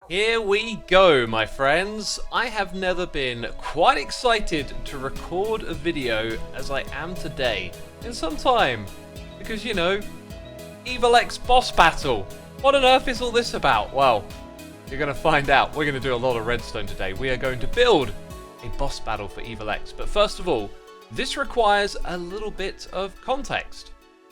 Here we go, my friends. I have never been quite excited to record a video as I am today in some time. Because, you know, Evil X boss battle. What on earth is all this about? Well, you're going to find out. We're going to do a lot of redstone today. We are going to build a boss battle for Evil X. But first of all, this requires a little bit of context.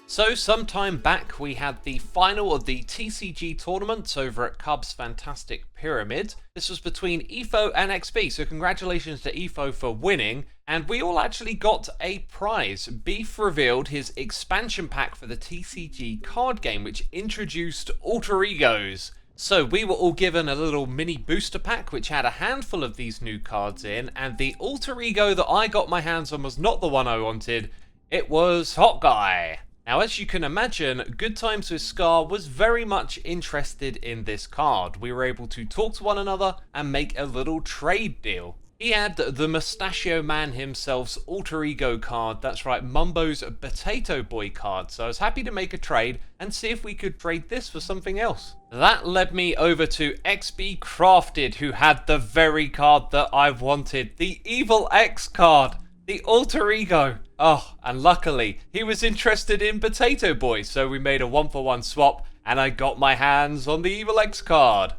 So, some time back, we had the final of the TCG tournament over at Cub's Fantastic Pyramid. This was between EFO and XB, so congratulations to EFO for winning. And we all actually got a prize. Beef revealed his expansion pack for the TCG card game, which introduced alter egos. So we were all given a little mini booster pack which had a handful of these new cards in, and the alter ego that I got my hands on was not the one I wanted. It was Hot Guy. Now, as you can imagine, Good Times with Scar was very much interested in this card. We were able to talk to one another and make a little trade deal. He had the Mustachio Man himself's alter ego card, that's right, Mumbo's Potato Boy card, so I was happy to make a trade and see if we could trade this for something else. That led me over to XB Crafted, who had the very card that I wanted, the Evil X card. The alter ego. Oh, and luckily, he was interested in Potato Boy, so we made a 1-for-1 swap, and I got my hands on the Evil X card.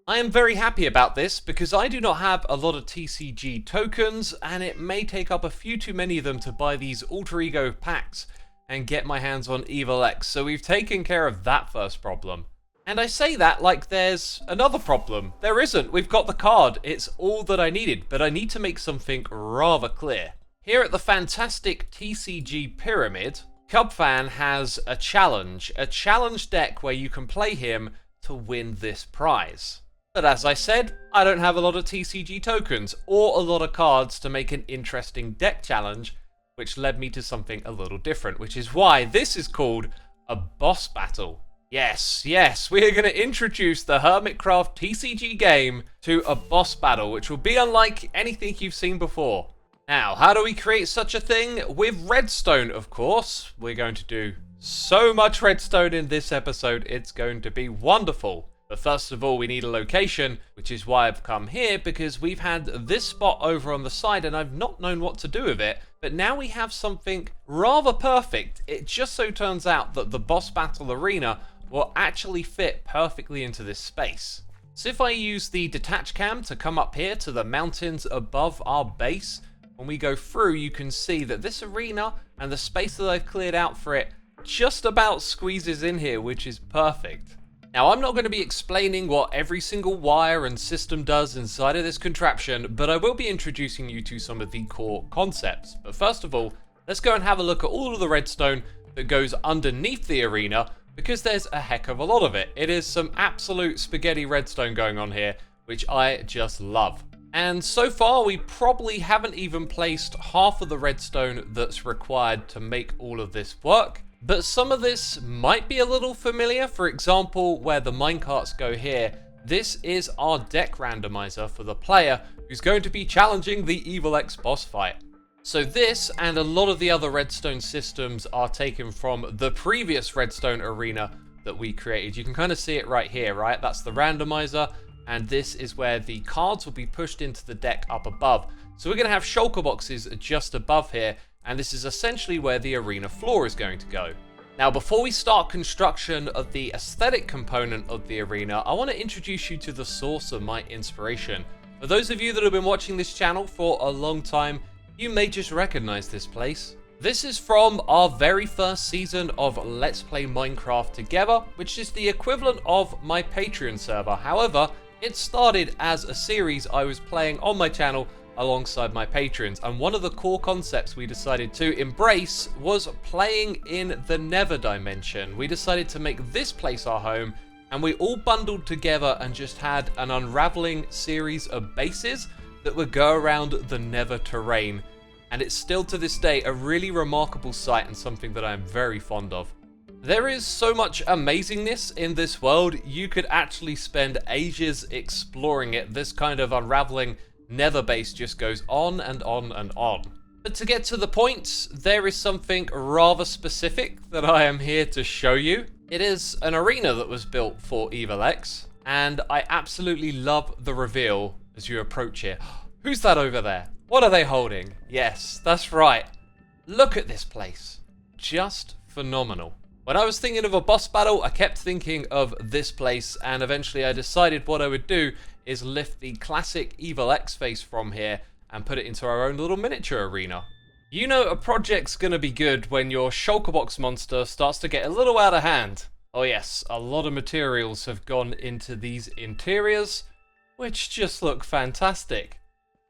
I am very happy about this, because I do not have a lot of TCG tokens, and it may take up a few too many of them to buy these alter ego packs and get my hands on Evil X, so we've taken care of that first problem. And I say that like there's another problem. There isn't. We've got the card. It's all that I needed, but I need to make something rather clear. Here at the fantastic TCG Pyramid, Cubfan has a challenge deck where you can play him to win this prize. But as I said, I don't have a lot of TCG tokens or a lot of cards to make an interesting deck challenge, which led me to something a little different, which is why this is called a boss battle. Yes, we are going to introduce the Hermitcraft TCG game to a boss battle, which will be unlike anything you've seen before. Now, how do we create such a thing? With redstone, of course. We're going to do so much redstone in this episode, it's going to be wonderful. But first of all, we need a location, which is why I've come here, because we've had this spot over on the side and I've not known what to do with it. But now we have something rather perfect. It just so turns out that the boss battle arena will actually fit perfectly into this space. So if I use the detach cam to come up here to the mountains above our base, when we go through, you can see that this arena and the space that I've cleared out for it just about squeezes in here, which is perfect. Now, I'm not going to be explaining what every single wire and system does inside of this contraption, but I will be introducing you to some of the core concepts. But first of all, let's go and have a look at all of the redstone that goes underneath the arena, because there's a heck of a lot of it. It is some absolute spaghetti redstone going on here, which I just love. And so far, we probably haven't even placed half of the redstone that's required to make all of this work. But some of this might be a little familiar. For example, where the minecarts go here, this is our deck randomizer for the player who's going to be challenging the Evil X boss fight. So this and a lot of the other redstone systems are taken from the previous redstone arena that we created. You can kind of see it right here, right? That's the randomizer. And this is where the cards will be pushed into the deck up above. So we're going to have shulker boxes just above here, and this is essentially where the arena floor is going to go. Now, before we start construction of the aesthetic component of the arena, I want to introduce you to the source of my inspiration. For those of you that have been watching this channel for a long time, you may just recognize this place. This is from our very first season of Let's Play Minecraft Together, which is the equivalent of my Patreon server. However, it started as a series I was playing on my channel alongside my patrons, and one of the core concepts we decided to embrace was playing in the Nether dimension. We decided to make this place our home, and we all bundled together and just had an unraveling series of bases that would go around the Nether terrain. And it's still to this day a really remarkable sight and something that I am very fond of. There is so much amazingness in this world, you could actually spend ages exploring it. This kind of unraveling Nether base just goes on and on and on. But to get to the point, there is something rather specific that I am here to show you. It is an arena that was built for Evil X. And I absolutely love the reveal as you approach here. Who's that over there? What are they holding? Yes, that's right. Look at this place. Just phenomenal. When I was thinking of a boss battle, I kept thinking of this place, and eventually I decided what I would do is lift the classic Evil X face from here and put it into our own little miniature arena. You know a project's gonna be good when your shulker box monster starts to get a little out of hand. Oh yes, a lot of materials have gone into these interiors, which just look fantastic.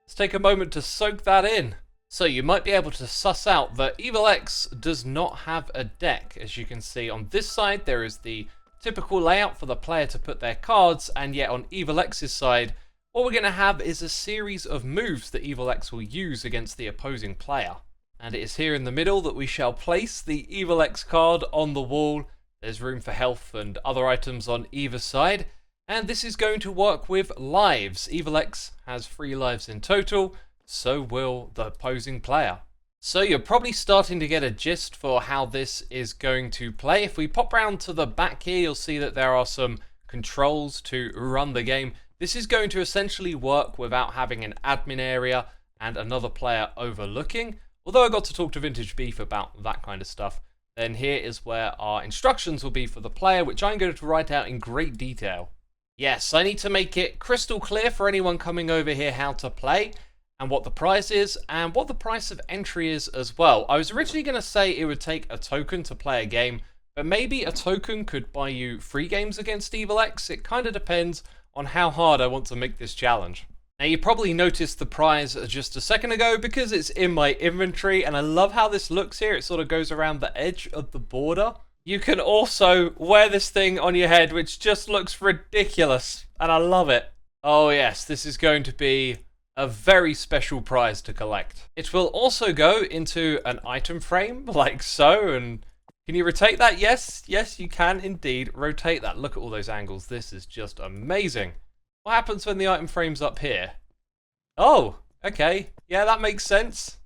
Let's take a moment to soak that in. So you might be able to suss out that Evil X does not have a deck. As you can see on this side, there is the typical layout for the player to put their cards, and yet on Evil X's side, what we're going to have is a series of moves that Evil X will use against the opposing player. And it is here in the middle that we shall place the Evil X card on the wall. There's room for health and other items on either side. And this is going to work with lives. Evil X has 3 lives in total, so will the opposing player. So you're probably starting to get a gist for how this is going to play. If we pop round to the back here, you'll see that there are some controls to run the game. This is going to essentially work without having an admin area and another player overlooking. Although I got to talk to Vintage Beef about that kind of stuff. Then here is where our instructions will be for the player, which I'm going to write out in great detail. Yes, I need to make it crystal clear for anyone coming over here how to play, and what the prize is, and what the price of entry is as well. I was originally going to say it would take a token to play a game, but maybe a token could buy you 3 games against Evil X. It kind of depends on how hard I want to make this challenge. Now you probably noticed the prize just a second ago because it's in my inventory, and I love how this looks here. It sort of goes around the edge of the border. You can also wear this thing on your head, which just looks ridiculous, and I love it. Oh yes, this is going to be a very special prize to collect. It will also go into an item frame, like so, and can you rotate that? Yes, you can indeed rotate that. Look at all those angles. This is just amazing. What happens when the item frame's up here? Oh, okay. Yeah, that makes sense.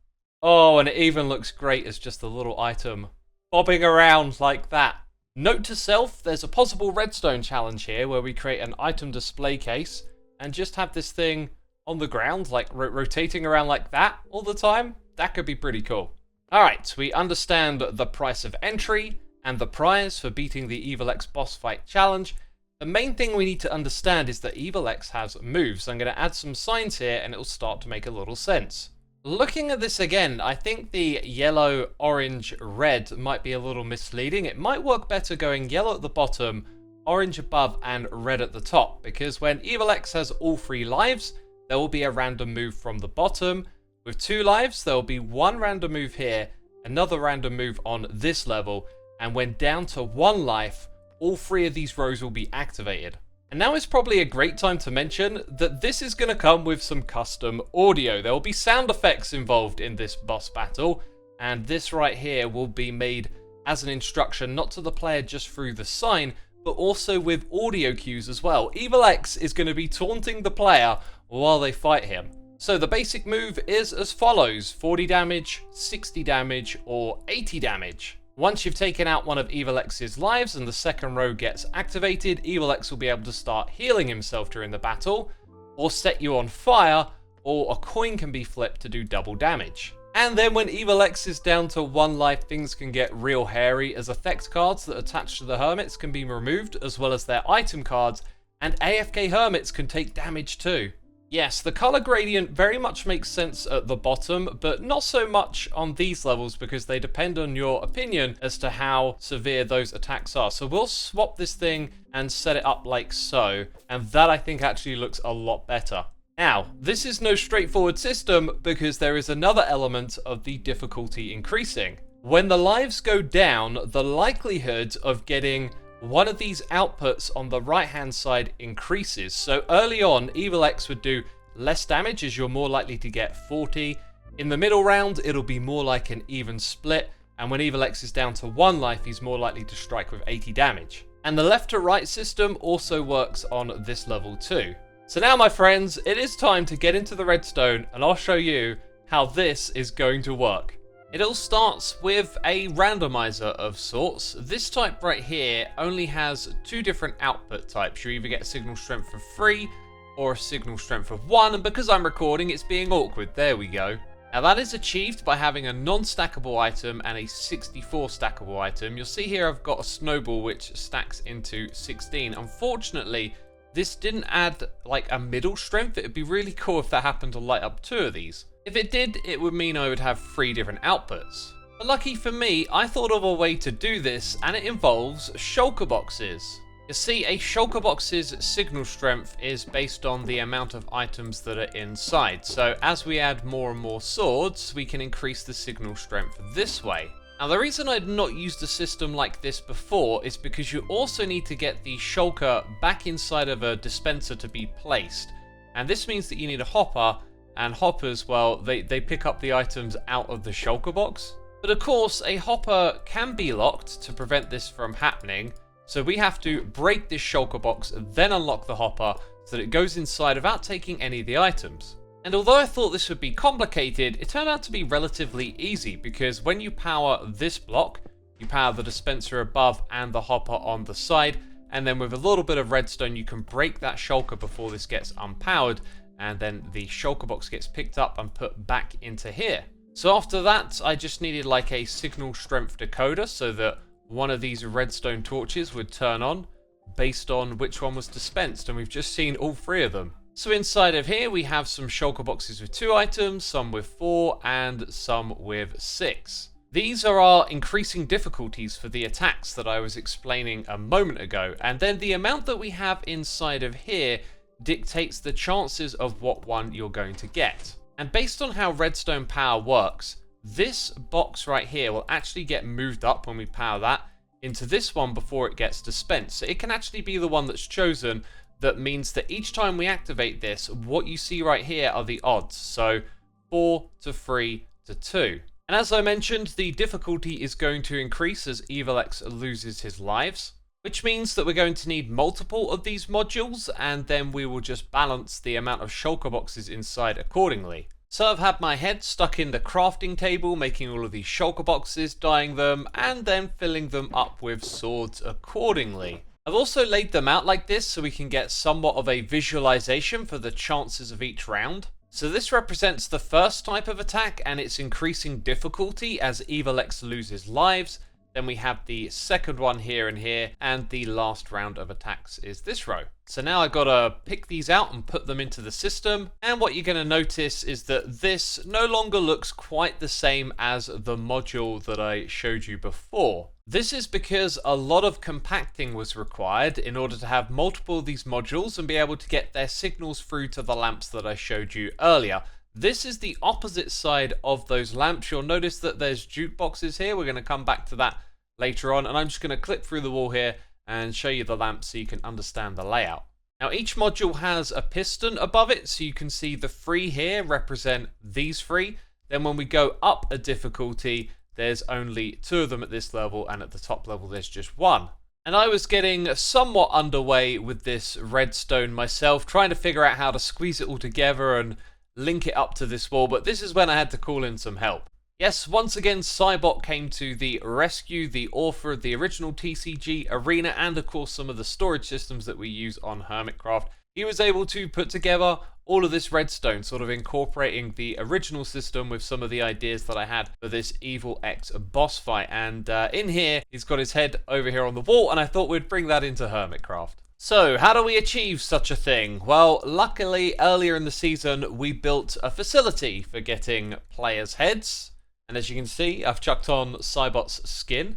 Oh, and it even looks great as just a little item bobbing around like that. Note to self, there's a possible redstone challenge here where we create an item display case and just have this thing on the ground, like rotating around like that all the time. That could be pretty cool. Alright, we understand the price of entry and the prize for beating the Evil X boss fight challenge. The main thing we need to understand is that Evil X has moves. I'm going to add some signs here and it will start to make a little sense. Looking at this again, I think the yellow, orange, red might be a little misleading. It might work better going yellow at the bottom, orange above, and red at the top, because when Evil X has all 3 lives, there will be a random move from the bottom. With 2 lives, there will be 1 random move here, another random move on this level, and when down to 1 life, all 3 of these rows will be activated. And now is probably a great time to mention that this is going to come with some custom audio. There will be sound effects involved in this boss battle, and this right here will be made as an instruction not to the player just through the sign, but also with audio cues as well. Evil X is going to be taunting the player while they fight him. So the basic move is as follows: 40 damage, 60 damage, or 80 damage. Once you've taken out one of Evil X's lives and the second row gets activated, Evil X will be able to start healing himself during the battle, or set you on fire, or a coin can be flipped to do double damage. And then when Evil X is down to 1 life, things can get real hairy, as effect cards that attach to the hermits can be removed, as well as their item cards, and AFK hermits can take damage too. Yes, the color gradient very much makes sense at the bottom, but not so much on these levels because they depend on your opinion as to how severe those attacks are. So we'll swap this thing and set it up like so, and that I think actually looks a lot better. Now, this is no straightforward system because there is another element of the difficulty increasing. When the lives go down, the likelihood of getting one of these outputs on the right hand side increases. So early on, Evil X would do less damage as you're more likely to get 40. In the middle round, it'll be more like an even split. And when Evil X is down to 1 life, he's more likely to strike with 80 damage. And the left to right system also works on this level too. So now, my friends, it is time to get into the redstone and I'll show you how this is going to work. It all starts with a randomizer of sorts. This type right here only has two different output types. You either get a signal strength of 3 or a signal strength of 1, and because I'm recording, it's being awkward. There we go. Now that is achieved by having a non-stackable item and a 64 stackable item. You'll see here I've got a snowball which stacks into 16. Unfortunately, this didn't add like a middle strength. It'd be really cool if that happened to light up 2 of these. If it did, it would mean I would have 3 different outputs. But lucky for me, I thought of a way to do this, and it involves shulker boxes. You see, a shulker box's signal strength is based on the amount of items that are inside. So as we add more and more swords, we can increase the signal strength this way. Now the reason I'd not used a system like this before is because you also need to get the shulker back inside of a dispenser to be placed. And this means that you need a hopper, and hoppers, well, they pick up the items out of the shulker box. But of course, a hopper can be locked to prevent this from happening. So we have to break this shulker box, then unlock the hopper so that it goes inside without taking any of the items. And although I thought this would be complicated, it turned out to be relatively easy, because when you power this block, you power the dispenser above and the hopper on the side, and then with a little bit of redstone you can break that shulker before this gets unpowered, and then the shulker box gets picked up and put back into here. So after that, I just needed like a signal strength decoder so that one of these redstone torches would turn on based on which one was dispensed, and we've just seen all 3 of them. So inside of here we have some shulker boxes with 2 items, some with 4, and some with 6. These are our increasing difficulties for the attacks that I was explaining a moment ago, and then the amount that we have inside of here dictates the chances of what one you're going to get. And based on how redstone power works, this box right here will actually get moved up when we power that into this one before it gets dispensed. So it can actually be the one that's chosen. That means that each time we activate this, what you see right here are the odds. So 4 to 3 to 2. And as I mentioned, the difficulty is going to increase as EvilX loses his lives, which means that we're going to need multiple of these modules, and then we will just balance the amount of shulker boxes inside accordingly. So I've had my head stuck in the crafting table, making all of these shulker boxes, dyeing them, and then filling them up with swords accordingly. I've also laid them out like this so we can get somewhat of a visualization for the chances of each round. So this represents the first type of attack and its increasing difficulty as EvilX loses lives. Then we have the second one here and here, and the last round of attacks is this row. So now I've got to pick these out and put them into the system, and what you're going to notice is that this no longer looks quite the same as the module that I showed you before. This is because a lot of compacting was required in order to have multiple of these modules and be able to get their signals through to the lamps that I showed you earlier. This is the opposite side of those lamps. You'll notice that there's jukeboxes here. We're going to come back to that later on, and I'm just going to clip through the wall here and show you the lamps so you can understand the layout. Now each module has a piston above it, so you can see the 3 here represent these 3. Then when we go up a difficulty, there's only 2 of them at this level, and at the top level there's just 1. And I was getting somewhat underway with this redstone myself, trying to figure out how to squeeze it all together and link it up to this wall, but this is when I had to call in some help. Yes, once again, Cybot came to the rescue, the author of the original TCG arena, and of course some of the storage systems that we use on Hermitcraft. He was able to put together all of this redstone, sort of incorporating the original system with some of the ideas that I had for this EvilX boss fight. And in here, he's got his head over here on the wall, and I thought we'd bring that into Hermitcraft. So, how do we achieve such a thing? Well, luckily, earlier in the season, we built a facility for getting players' heads. And as you can see, I've chucked on Cybot's skin.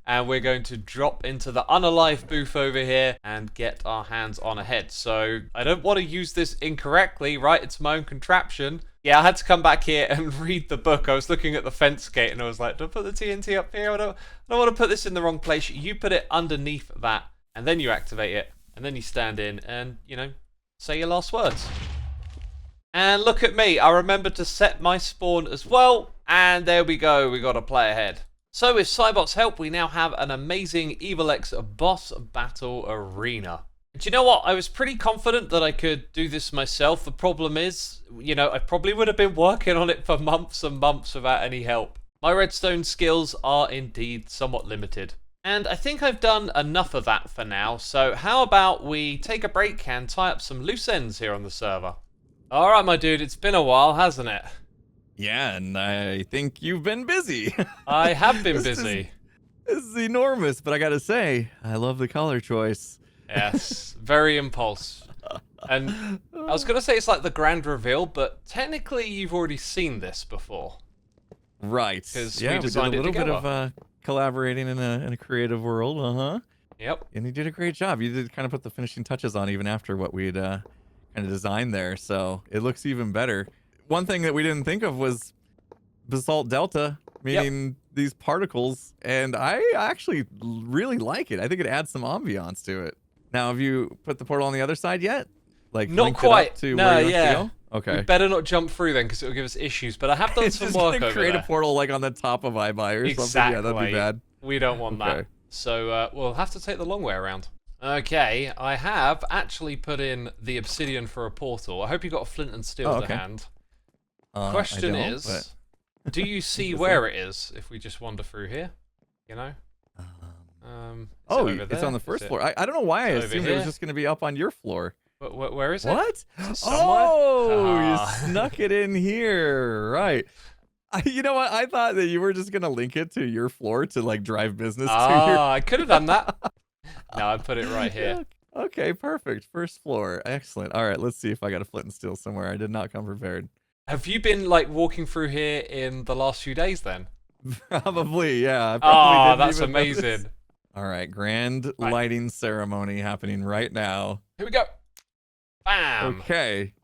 And we're going to drop into the unalive booth over here and get our hands on a head. So, I don't want to use this incorrectly, right? It's my own contraption. Yeah, I had to come back here and read the book. I was looking at the fence gate and I was like, do I put the TNT up here? I don't want to put this in the wrong place. You put it underneath that, and then you activate it, and then you stand in and, you know, say your last words. And look at me, I remembered to set my spawn as well, and there we go, we got a player head. So with Cybot's help, we now have an amazing EvilX boss battle arena. And you know what, I was pretty confident that I could do this myself. The problem is, you know, I probably would have been working on it for months and months without any help. My redstone skills are indeed somewhat limited. And I think I've done enough of that for now, so how about we take a break and tie up some loose ends here on the server? Alright, my dude, it's been a while, hasn't it? Yeah, and I think you've been busy. I have been This busy. This is enormous, but I gotta say, I love the color choice. Yes, very impulse. And I was going to say it's like the grand reveal, but technically you've already seen this before. Right. 'Cause yeah, we we did a designed it little bit together. of collaborating in a creative world, Yep. And you did a great job. You did kind of put the finishing touches on even after what we'd kind of designed there, so it looks even better. One thing that we didn't think of was basalt delta, meaning these particles, and I actually really like it. I think it adds some ambiance to it. Now, have you put the portal on the other side yet? Like Not linked it quite. up to No, where you yeah. want to go? Okay. We better not jump through then because it'll give us issues, but I have done It's some just work gonna over create there. a portal like on the top of iBuy or something. Yeah, that'd be bad. We don't want that. Okay. So we'll have to take the long way around. Okay, I have actually put in the obsidian for a portal. I hope you got a flint and steel to hand. Question I don't, is, do you see Interesting. where it is if we just wander through here? You know? Oh, over it's there? on the first floor. I don't know why I Over assumed it was here? just going to be up on your floor. Where is it? What? Is it somewhere? Oh, Ah. you snuck it in here. Right. You know what? I thought that you were just going to link it to your floor to like drive business to your... I could have done that. No, I put it right here. Yeah, okay, perfect. First floor. Excellent. All right, let's see if I got a flint and steel somewhere. I did not come prepared. Have you been like walking through here in the last few days then? Probably, yeah. I probably Oh, didn't that's even notice. amazing. All right, grand Right. lighting ceremony happening right now. Here we go. Bam. Okay.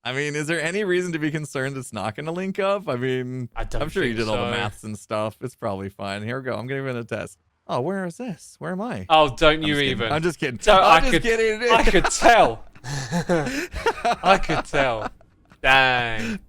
I mean, is there any reason to be concerned it's not going to link up? I mean, I don't I'm sure you think did all the so. maths and stuff. It's probably fine. Here we go. I'm giving it a test. Oh, where is this? Where am I? Oh, don't you I'm just even. kidding. I'm just kidding. Don't- I'm I just could- kidding. I could tell. I could tell. Dang.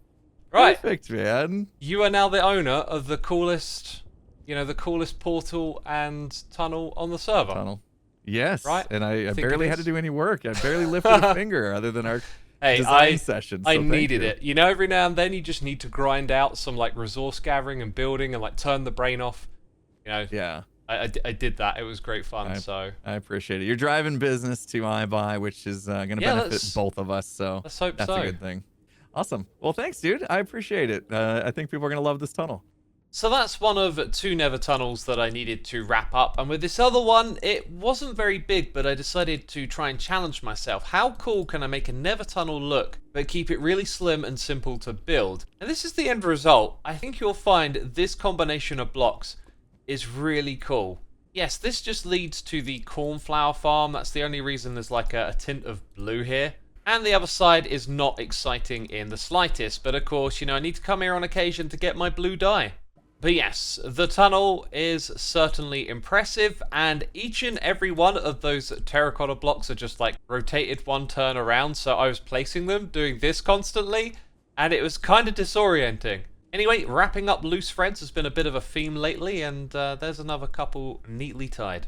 Right. Perfect, man. You are now the owner of the coolest, the coolest portal and tunnel on the server. Tunnel. Yes. Right? And I Think barely it had to is. do any work. I barely lifted a finger other than our Hey, design session. I so thank needed you. it. You know, every now and then you just need to grind out some like resource gathering and building and like turn the brain off. You know, Yeah. I did that. It was great fun. So I appreciate it. You're driving business to iBuy, which is going to Yeah, benefit let's- both of us. So let's hope that's so. a good thing. Awesome. Well, thanks, dude. I appreciate it. I think people are going to love this tunnel. So that's one of 2 nether tunnels that I needed to wrap up, and with this other one, it wasn't very big, but I decided to try and challenge myself. How cool can I make a nether tunnel look, but keep it really slim and simple to build? And this is the end result. I think you'll find this combination of blocks is really cool. Yes, this just leads to the cornflower farm. That's the only reason there's like a tint of blue here. And the other side is not exciting in the slightest, but of course, I need to come here on occasion to get my blue dye. But yes, the tunnel is certainly impressive, and each and every one of those terracotta blocks are just like rotated one turn around, so I was placing them, doing this constantly, and it was kind of disorienting. Anyway, wrapping up loose threads has been a bit of a theme lately, and there's another couple neatly tied.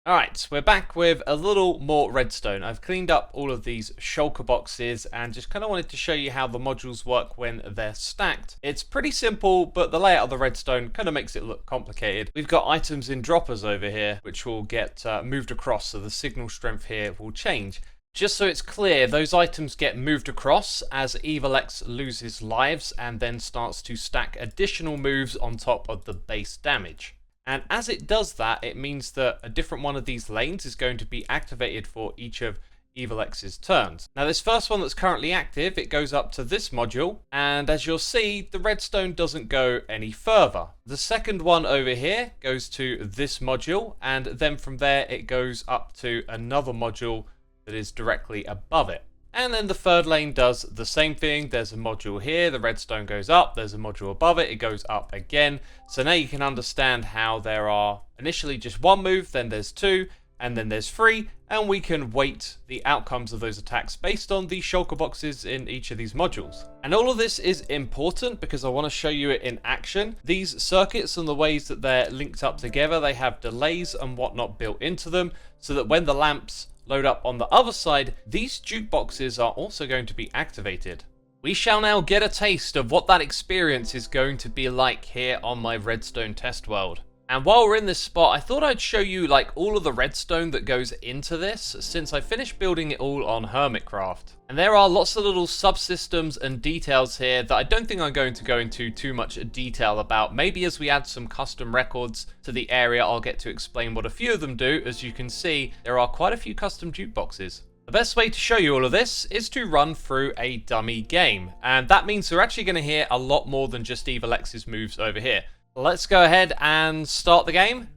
Alright, we're back with a little more redstone. I've cleaned up all of these shulker boxes and just kind of wanted to show you how the modules work when they're stacked. It's pretty simple, but the layout of the redstone kind of makes it look complicated. We've got items in droppers over here, which will get moved across, so the signal strength here will change. Just so it's clear, those items get moved across as Evil X loses lives and then starts to stack additional moves on top of the base damage. And as it does that, it means that a different one of these lanes is going to be activated for each of Evil X's turns. Now this first one that's currently active, it goes up to this module, and as you'll see, the redstone doesn't go any further. The second one over here goes to this module, and then from there it goes up to another module that is directly above it. And then the third lane does the same thing. There's a module here, the redstone goes up, there's a module above it, it goes up again. So now you can understand how there are initially just one move, then there's 2, and then there's 3, and we can weight the outcomes of those attacks based on the shulker boxes in each of these modules. And all of this is important because I want to show you it in action. These circuits and the ways that they're linked up together, they have delays and whatnot built into them, so that when the lamps load up on the other side, these jukeboxes are also going to be activated. we shall now get a taste of what that experience is going to be like here on my redstone test world. And while we're in this spot, I thought I'd show you like all of the redstone that goes into this, since I finished building it all on Hermitcraft. And there are lots of little subsystems and details here that I don't think I'm going to go into too much detail about. Maybe as we add some custom records to the area, I'll get to explain what a few of them do. As you can see, there are quite a few custom jukeboxes. The best way to show you all of this is to run through a dummy game. And that means we're actually going to hear a lot more than just Evil X's moves over here. Let's go ahead and start the game.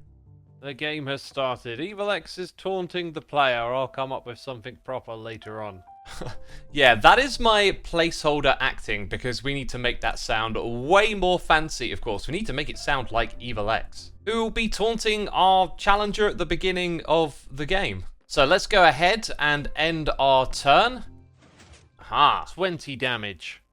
The game has started. Evil X is taunting the player. I'll come up with something proper later on. Yeah, that is my placeholder acting, because we need to make that sound way more fancy, of course. We need to make it sound like Evil X, who will be taunting our challenger at the beginning of the game. So let's go ahead and end our turn. Aha, 20 damage.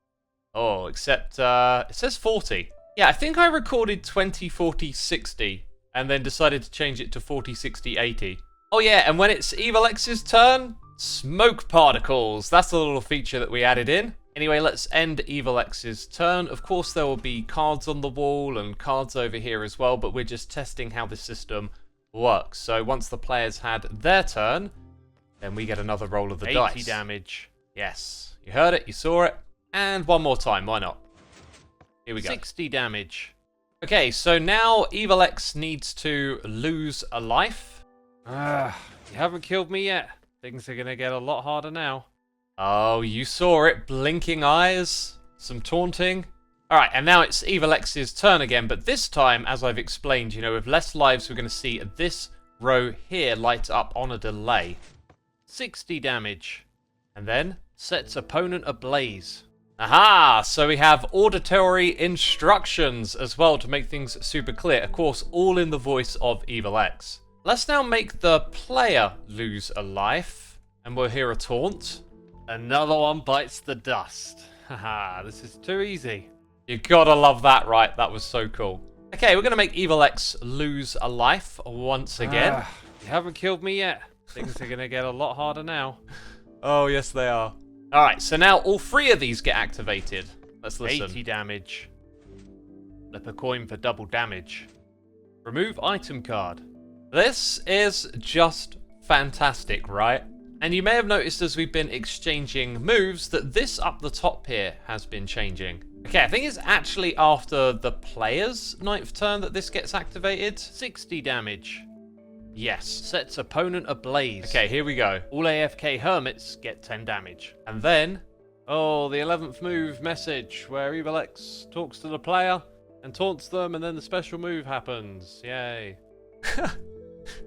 Oh, except it says 40. Yeah, I think I recorded 20, 40, 60, and then decided to change it to 40, 60, 80. Oh yeah, and when it's Evil X's turn, smoke particles. That's the little feature that we added in. Anyway, let's end Evil X's turn. Of course, there will be cards on the wall and cards over here as well, but we're just testing how the system works. So once the players had their turn, then we get another roll of the 80 dice. damage. Yes, you heard it, you saw it. And one more time, why not? Here we go. 60 damage. Okay, so now Evil X needs to lose a life. You haven't killed me yet. Things are gonna get a lot harder now. Oh, you saw it. Blinking eyes. Some taunting. Alright, and now it's Evil X's turn again, but this time, as I've explained, you know, with less lives, we're going to see this row here light up on a delay. 60 damage. And then sets opponent ablaze. Aha! So we have auditory instructions as well to make things super clear. Of course, all in the voice of Evil X. Let's now make the player lose a life, and we'll hear a taunt. Another one bites the dust. Haha, this is too easy. You gotta love that, right? That was so cool. Okay, we're gonna make Evil X lose a life once again. You haven't killed me yet. Things are gonna get a lot harder now. Oh, yes they are. Alright, so now all three of these get activated. Let's listen. 80 damage. Flip a coin for double damage. Remove item card. This is just fantastic, right? And you may have noticed as we've been exchanging moves that this up the top here has been changing. Okay, I think it's actually after the player's 9th turn that this gets activated. 60 damage. Yes. Sets opponent ablaze. Okay, here we go. All AFK hermits get 10 damage. And then... oh, the 11th move message, where Evil X talks to the player and taunts them, and then the special move happens. Yay.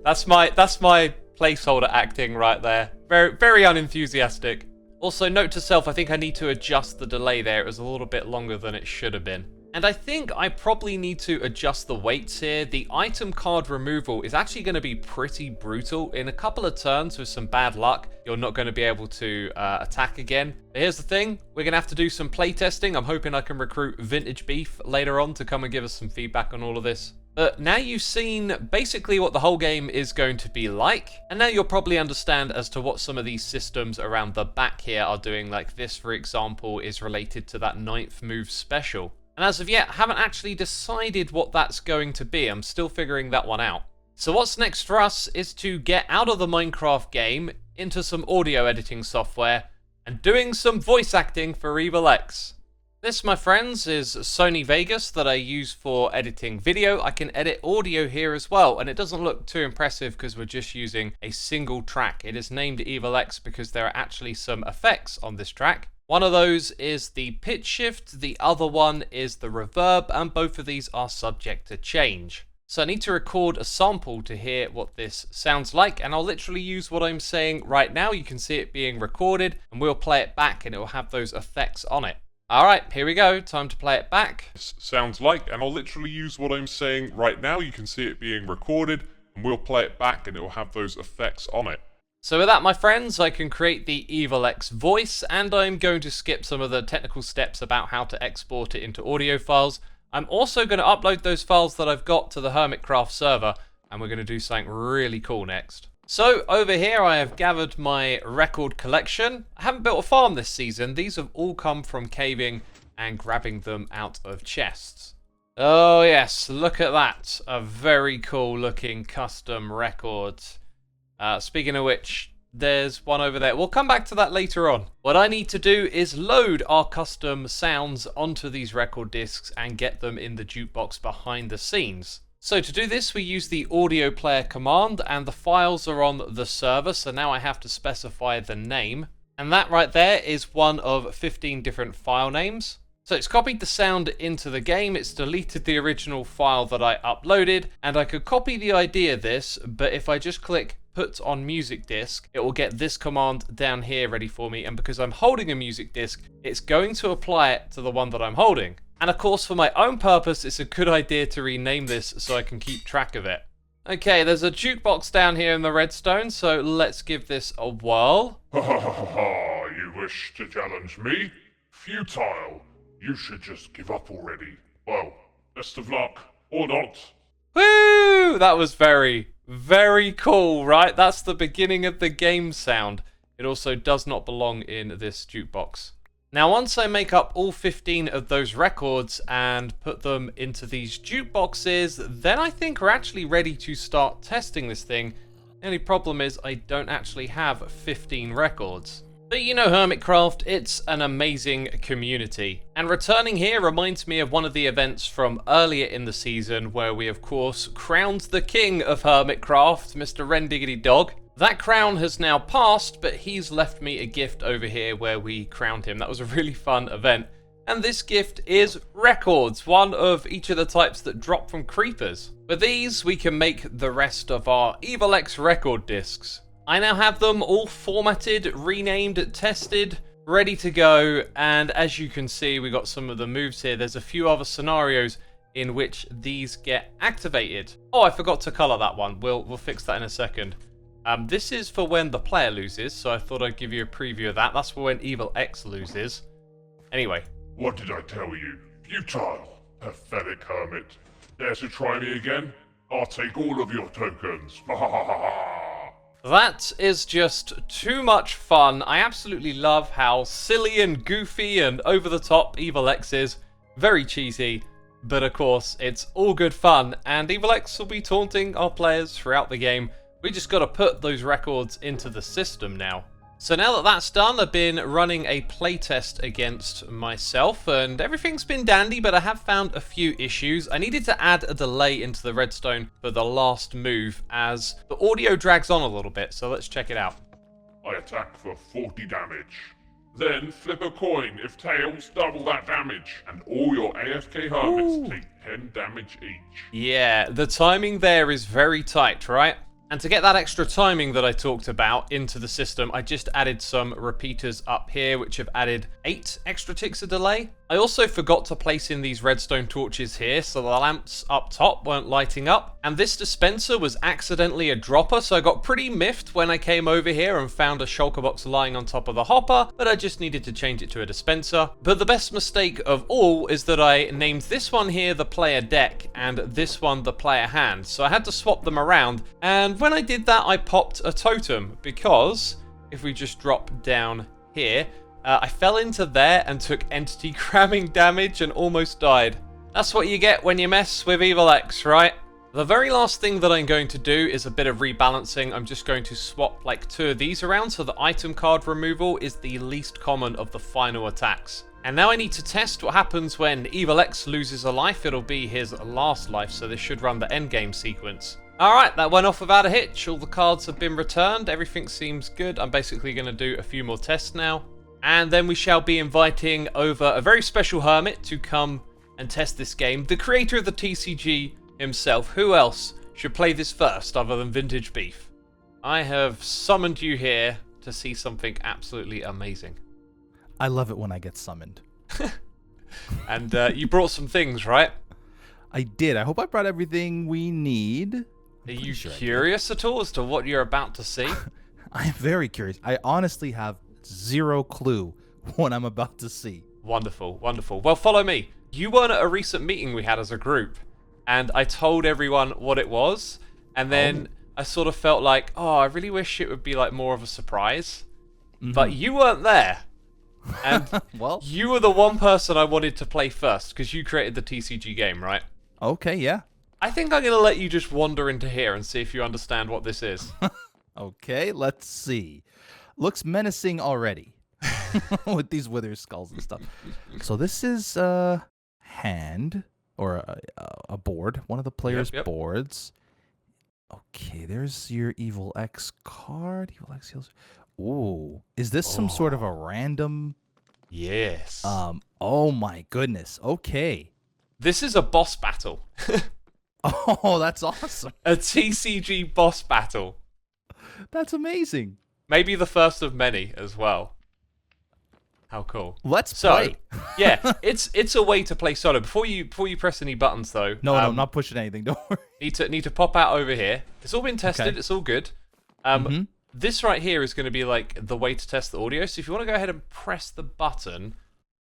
That's my placeholder acting right there. Very, very unenthusiastic. Also, note to self, I think I need to adjust the delay there. It was a little bit longer than it should have been. And I think I probably need to adjust the weights here. The item card removal is actually going to be pretty brutal. In a couple of turns with some bad luck, you're not going to be able to attack again. But here's the thing. We're going to have to do some playtesting. I'm hoping I can recruit Vintage Beef later on to come and give us some feedback on all of this. But now you've seen basically what the whole game is going to be like, and now you'll probably understand as to what some of these systems around the back here are doing. Like this, for example, is related to that 9th move special. And as of yet, I haven't actually decided what that's going to be. I'm still figuring that one out. So what's next for us is to get out of the Minecraft game into some audio editing software and doing some voice acting for Evil X. This, my friends, is Sony Vegas that I use for editing video. I can edit audio here as well, and it doesn't look too impressive because we're just using a single track. It is named Evil X because there are actually some effects on this track. One of those is the pitch shift, the other one is the reverb, and both of these are subject to change. So I need to record a sample to hear what this sounds like, and I'll literally use what I'm saying right now. You can see it being recorded, and we'll play it back and it will have those effects on it. Alright, here we go. Time to play it back. Sounds like, and I'll literally use what I'm saying right now. You can see it being recorded, and we'll play it back and it will have those effects on it. So with that, my friends, I can create the Evil X voice, and I'm going to skip some of the technical steps about how to export it into audio files. I'm also going to upload those files that I've got to the Hermitcraft server, and we're going to do something really cool next. So over here I have gathered my record collection. I haven't built a farm this season. These have all come from caving and grabbing them out of chests. Oh yes, look at that. A very cool looking custom record. Speaking of which, there's one over there. We'll come back to that later on. What I need to do is load our custom sounds onto these record discs and get them in the jukebox behind the scenes. So to do this, we use the audio player command, and the files are on the server, so now I have to specify the name. And that right there is one of 15 different file names. So it's copied the sound into the game, it's deleted the original file that I uploaded, and I could copy the ID of this, but if I just click put on music disk, it will get this command down here ready for me, and because I'm holding a music disk, it's going to apply it to the one that I'm holding. And of course, for my own purpose, it's a good idea to rename this so I can keep track of it. Okay, there's a jukebox down here in the redstone, so let's give this a whirl. Ha ha ha ha! You wish to challenge me? Futile! You should just give up already. Well, best of luck, or not. Woo! That was very, very cool, right? That's the beginning of the game sound. It also does not belong in this jukebox. Now, once I make up all 15 of those records and put them into these jukeboxes, then I think we're actually ready to start testing this thing. The only problem is I don't actually have 15 records. But you know Hermitcraft, it's an amazing community. And returning here reminds me of one of the events from earlier in the season where we of course crowned the king of Hermitcraft, Mr. Rendiggity Dog. That crown has now passed, but he's left me a gift over here where we crowned him. That was a really fun event. And this gift is records, one of each of the types that drop from creepers. With these, we can make the rest of our Evil X record discs. I now have them all formatted, renamed, tested, ready to go. And as you can see, we got some of the moves here. There's a few other scenarios in which these get activated. Oh, I forgot to color that one. We'll fix that in a second. This is for when the player loses, so I thought I'd give you a preview of that. That's for when Evil X loses. Anyway. What did I tell you? Futile, pathetic hermit. Dare to try me again? I'll take all of your tokens. Ha ha ha ha ha! That is just too much fun. I absolutely love how silly and goofy and over the top Evil X is. Very cheesy, but of course it's all good fun, and Evil X will be taunting our players throughout the game. We just got to put those records into the system now. So now that that's done, I've been running a playtest against myself, and everything's been dandy, but I have found a few issues. I needed to add a delay into the redstone for the last move, as the audio drags on a little bit, so let's check it out. I attack for 40 damage. Then flip a coin if tails double that damage, and all your AFK hermits take 10 damage each. Yeah, the timing there is very tight, right? And to get that extra timing that I talked about into the system, I just added some repeaters up here, which have added 8 extra ticks of delay. I also forgot to place in these redstone torches here, so the lamps up top weren't lighting up. And this dispenser was accidentally a dropper, so I got pretty miffed when I came over here and found a shulker box lying on top of the hopper, but I just needed to change it to a dispenser. But the best mistake of all is that I named this one here the player deck, and this one the player hand. So I had to swap them around, and when I did that, I popped a totem, because if we just drop down here, I fell into there and took entity cramming damage and almost died. That's what you get when you mess with Evil X, right? The very last thing that I'm going to do is a bit of rebalancing. I'm just going to swap like 2 of these around, so the item card removal is the least common of the final attacks. And now I need to test what happens when Evil X loses a life. It'll be his last life, so this should run the endgame sequence. Alright, that went off without a hitch. All the cards have been returned. Everything seems good. I'm basically going to do a few more tests now. And then we shall be inviting over a very special hermit to come and test this game. The creator of the TCG himself. Who else should play this first other than Vintage Beef? I have summoned you here to see something absolutely amazing. I love it when I get summoned. And you brought some things, right? I did. I hope I brought everything we need. Are you curious at all as to what you're about to see? I am very curious. I honestly have zero clue what I'm about to see. Wonderful, wonderful. Well, follow me. You weren't at a recent meeting we had as a group, and I told everyone what it was, and then I sort of felt like, oh, I really wish it would be like more of a surprise. But you weren't there. And Well, you were the one person I wanted to play first, because you created the TCG game, right? okay, yeah. I think I'm going to let you just wander into here and see if you understand what this is. Okay, let's see. Looks menacing already with these wither skulls and stuff. So this is a hand or a board, one of the players' Yep. boards. Okay, there's your Evil X card. Evil X heals. Ooh, is this some sort of a random? Yes. Oh my goodness. Okay. This is a boss battle. Oh, that's awesome. A TCG boss battle. That's amazing. Maybe the first of many as well. How cool. Let's So, play. yeah, it's a way to play solo. Before you press any buttons though, No, I'm not pushing anything. Don't worry. need to pop out over here. It's all been tested. Okay. It's all good. This right here is going to be like the way to test the audio. So if you want to go ahead and press the button,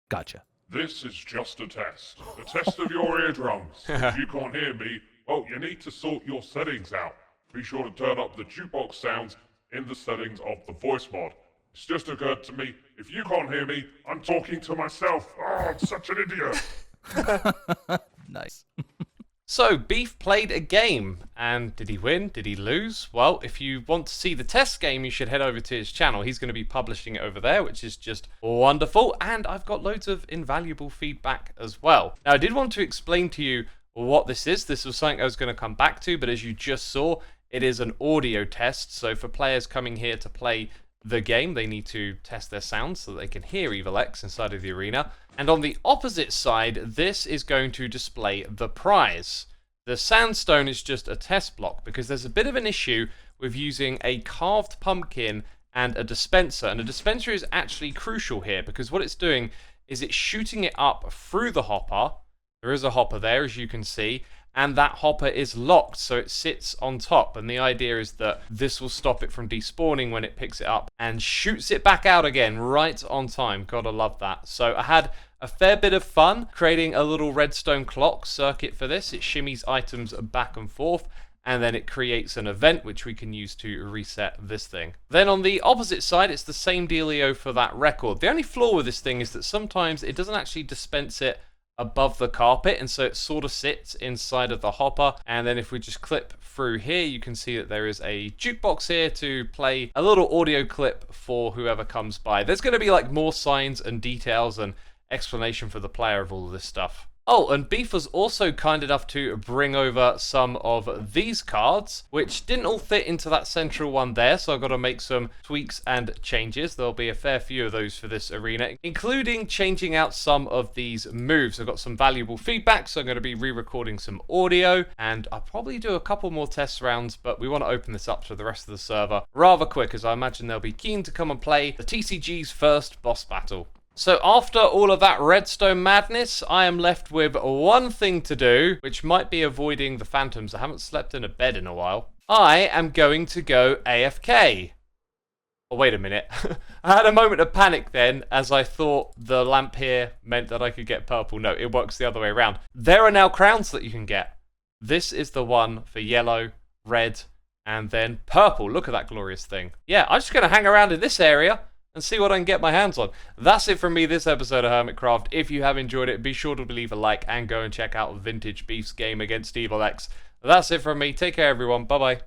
Gotcha. This is just a test. A test of your eardrums. If you can't hear me, well, you need to sort your settings out. Be sure to turn up the jukebox sounds in the settings of the voice mod. It's just occurred to me, if you can't hear me, I'm talking to myself. Oh, I'm such an idiot. Nice. So, Beef played a game, and did he win? Did he lose? Well, if you want to see the test game, you should head over to his channel. He's going to be publishing it over there, which is just wonderful, and I've got loads of invaluable feedback as well. Now, I did want to explain to you what this is. This was something I was going to come back to, but as you just saw, it is an audio test, so for players coming here to play the game, they need to test their sound so that they can hear Evil X inside of the arena. And on the opposite side, this is going to display the prize. The sandstone is just a test block because there's a bit of an issue with using a carved pumpkin and a dispenser. And a dispenser is actually crucial here because what it's doing is it's shooting it up through the hopper. There is a hopper there, as you can see, and that hopper is locked, so it sits on top. And the idea is that this will stop it from despawning when it picks it up and shoots it back out again right on time. Gotta love that. So I had a fair bit of fun creating a little redstone clock circuit for this. It shimmies items back and forth, and then it creates an event which we can use to reset this thing. Then on the opposite side, it's the same dealio for that record. The only flaw with this thing is that sometimes it doesn't actually dispense it above the carpet, and so it sort of sits inside of the hopper. And then if we just clip through here, you can see that there is a jukebox here to play a little audio clip for whoever comes by. There's going to be like more signs and details and explanation for the player of all of this stuff. Oh, and Beef was also kind enough to bring over some of these cards, which didn't all fit into that central one there, so I've got to make some tweaks and changes. There'll be a fair few of those for this arena, including changing out some of these moves. I've got some valuable feedback, so I'm going to be re-recording some audio, and I'll probably do a couple more test rounds, but we want to open this up to the rest of the server rather quick, as I imagine they'll be keen to come and play the TCG's first boss battle. So after all of that redstone madness, I am left with one thing to do, which might be avoiding the phantoms. I haven't slept in a bed in a while. I am going to go AFK. Oh, wait a minute. I had a moment of panic then, as I thought the lamp here meant that I could get purple. No, it works the other way around. There are now crowns that you can get. This is the one for yellow, red, and then purple. Look at that glorious thing. Yeah, I'm just going to hang around in this area and see what I can get my hands on. That's it from me this episode of Hermitcraft. If you have enjoyed it, be sure to leave a like and go and check out Vintage Beef's game against Evil X. That's it from me. Take care, everyone. Bye-bye.